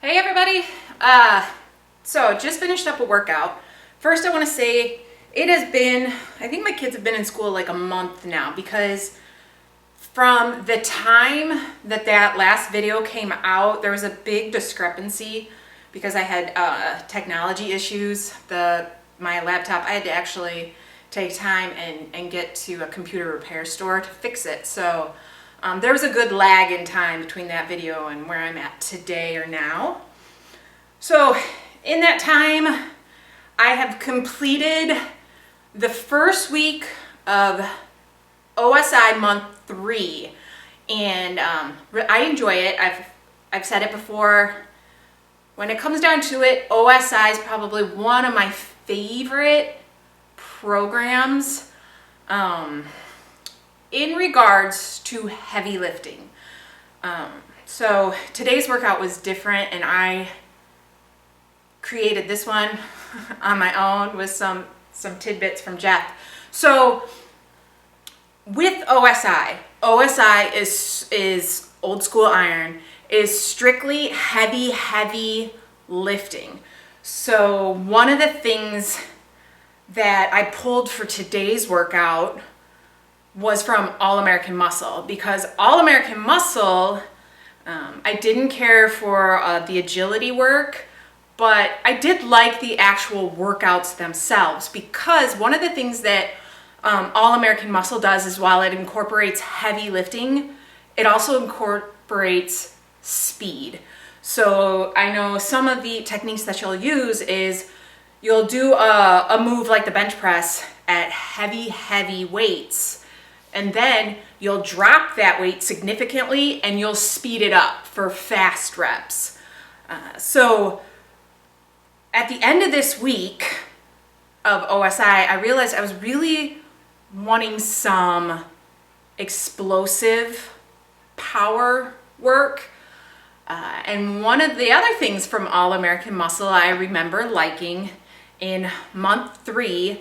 Hey everybody! So just finished up a workout. First I want to say it has been, I think my kids have been in school like a month now, because from the time that last video came out, there was a big discrepancy because I had technology issues. My laptop, I had to actually take time and get to a computer repair store to fix it. So there was a good lag in time between that video and where I'm at today or now. So in that time, I have completed the first week of OSI month 3, and I enjoy it. I've said it before. When it comes down to it, OSI is probably one of my favorite programs in regards to heavy lifting. So today's workout was different, and I created this one on my own with some tidbits from Jeff. So with OSI is old school iron, is strictly heavy lifting. So one of the things that I pulled for today's workout was from All American Muscle, because All American Muscle, I didn't care for the agility work, but I did like the actual workouts themselves, because one of the things that All American Muscle does is, while it incorporates heavy lifting, it also incorporates speed. So I know some of the techniques that you'll use is you'll do a move like the bench press at heavy weights, and then you'll drop that weight significantly and you'll speed it up for fast reps. So at the end of this week of OSI, I realized I was really wanting some explosive power work. And one of the other things from All American Muscle I remember liking in month 3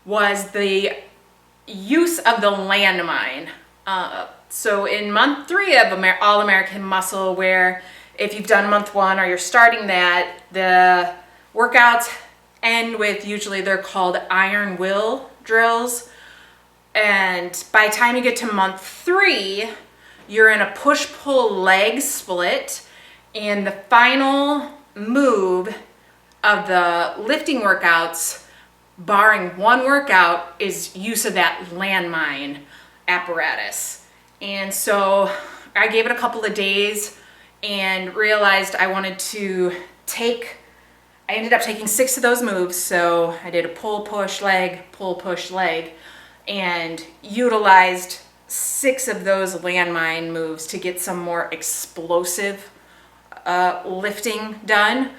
was the use of the landmine. So in month 3 of All American Muscle, where if you've done month 1 or you're starting that, the workouts end with, usually they're called iron will drills. And by the time you get to month 3, you're in a push-pull leg split, and the final move of the lifting workouts, barring one workout, is use of that landmine apparatus. And so I gave it a couple of days and realized I wanted to I ended up taking 6 of those moves. So I did a pull, push, leg, and utilized 6 of those landmine moves to get some more explosive lifting done.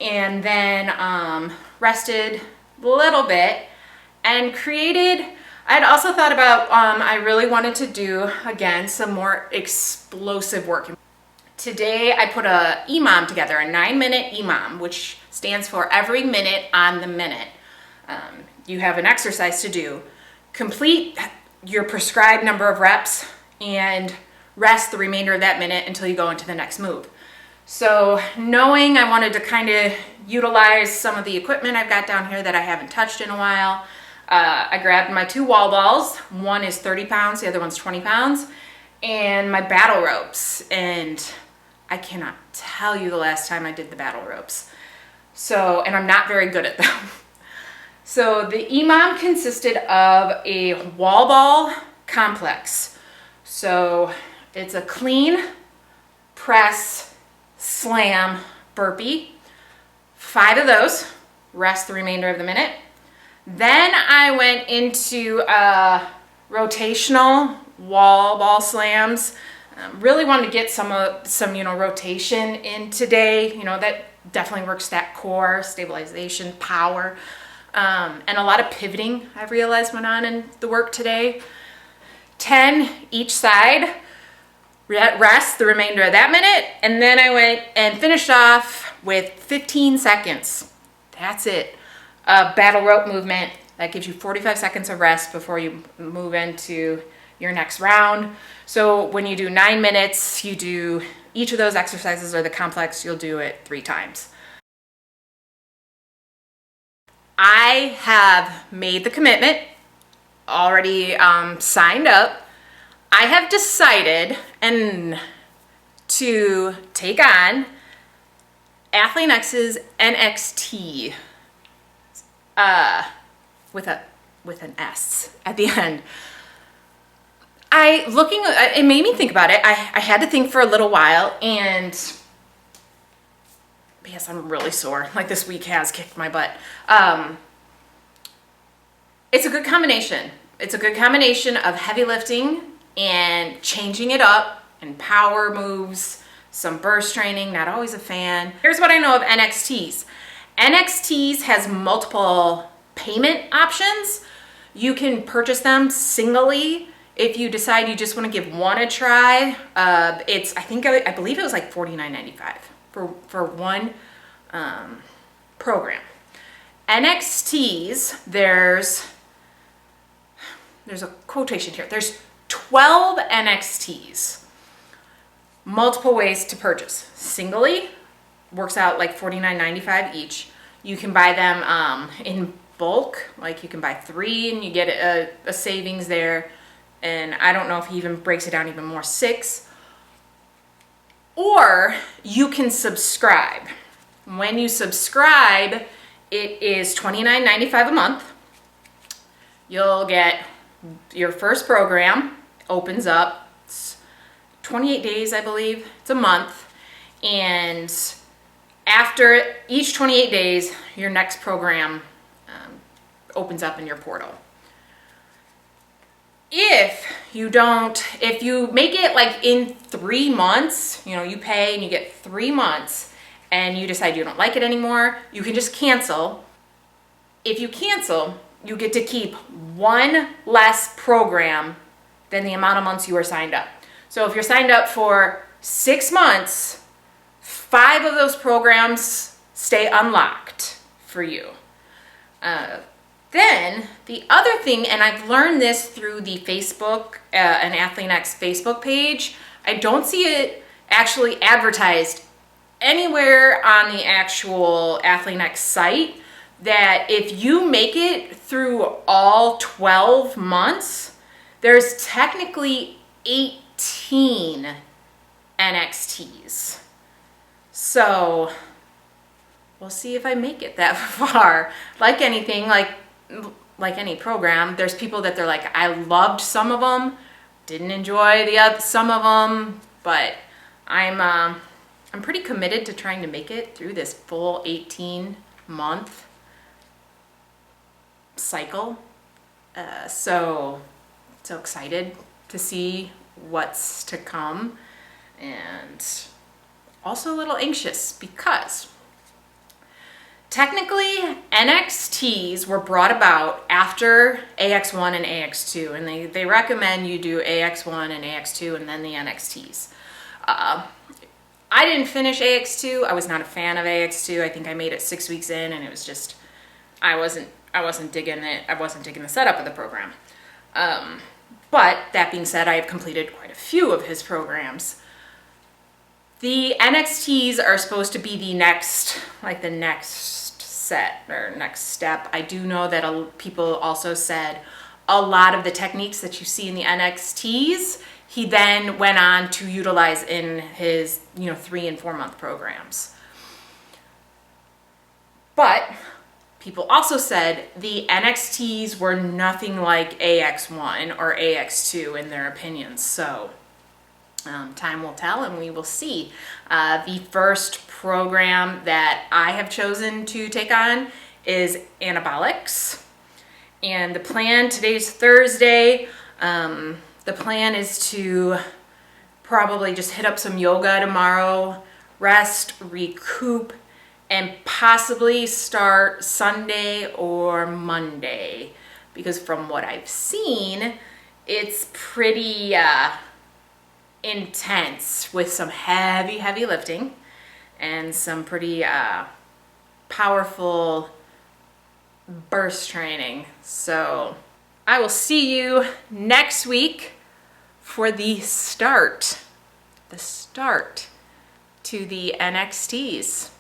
And then rested a little bit and created, I'd also thought about, I really wanted to do, again, some more explosive work. Today I put a EMOM together, a 9-minute EMOM, which stands for every minute on the minute. You have an exercise to do. Complete your prescribed number of reps and rest the remainder of that minute until you go into the next move. So knowing I wanted to kind of utilize some of the equipment I've got down here that I haven't touched in a while, I grabbed my 2 wall balls. One is 30 pounds, the other one's 20 pounds, and my battle ropes. And I cannot tell you the last time I did the battle ropes. So, and I'm not very good at them. So the EMOM consisted of a wall ball complex. So it's a clean, press, slam, burpee. 5 of those, rest the remainder of the minute. Then I went into rotational wall ball slams. Really wanted to get some rotation in today. That definitely works that core, stabilization, power. And a lot of pivoting, I've realized, went on in the work today. 10 each side, rest the remainder of that minute, and then I went and finished off with 15 seconds. That's it. Battle rope movement. That gives you 45 seconds of rest before you move into your next round. So when you do 9 minutes, you do each of those exercises or the complex, you'll do it 3 times. I have made the commitment, already signed up. I have decided to take on Athlean-X's NXT with an S at the end. It made me think about it. I had to think for a little while, and yes, I'm really sore. Like, this week has kicked my butt. It's a good combination. It's a good combination of heavy lifting and changing it up, and power moves, some burst training, not always a fan. Here's what I know of NXTs. NXTs has multiple payment options. You can purchase them singly if you decide you just want to give one a try. I believe it was like $49.95 for one program. NXTs, there's a quotation here. There's 12 NXTs. Multiple ways to purchase. Singly, works out like $49.95 each. You can buy them in bulk, like you can buy 3 and you get a savings there. And I don't know if he even breaks it down even more, 6. Or you can subscribe. When you subscribe, it is $29.95 a month. You'll get your first program, opens up. It's 28 days, I believe. It's a month. And after each 28 days, your next program opens up in your portal. If you make it like in 3 months, you pay and you get 3 months, and you decide you don't like it anymore, you can just cancel. If you cancel, you get to keep 1 less program than the amount of months you were signed up. So if you're signed up for 6 months, 5 of those programs stay unlocked for you. Then the other thing, and I've learned this through the Facebook, an Athlean-X Facebook page, I don't see it actually advertised anywhere on the actual Athlean-X site, that if you make it through all 12 months, there's technically 18 NXTs. So we'll see if I make it that far. Like anything, like any program, there's people that they're like, I loved some of them, didn't enjoy some of them, but I'm pretty committed to trying to make it through this full 18-month cycle. So excited to see what's to come, and also a little anxious because technically, NXTs were brought about after AX1 and AX2, and they recommend you do AX1 and AX2 and then the NXTs. I didn't finish AX2. I was not a fan of AX2. I think I made it 6 weeks in, and it was just, I wasn't digging it. I wasn't digging the setup of the program. But that being said, I have completed quite a few of his programs. The NXTs are supposed to be the next set or next step. I do know that people also said a lot of the techniques that you see in the NXTs, he then went on to utilize in his 3 and 4 month programs. But people also said the NXTs were nothing like AX1 or AX2 in their opinions. So time will tell, and we will see. The first program that I have chosen to take on is Anabolics. And the plan, today's Thursday, the plan is to probably just hit up some yoga tomorrow, rest, recoup, and possibly start Sunday or Monday. Because from what I've seen, it's pretty intense with some heavy lifting and some pretty powerful burst training. So I will see you next week for the start to the NXTs.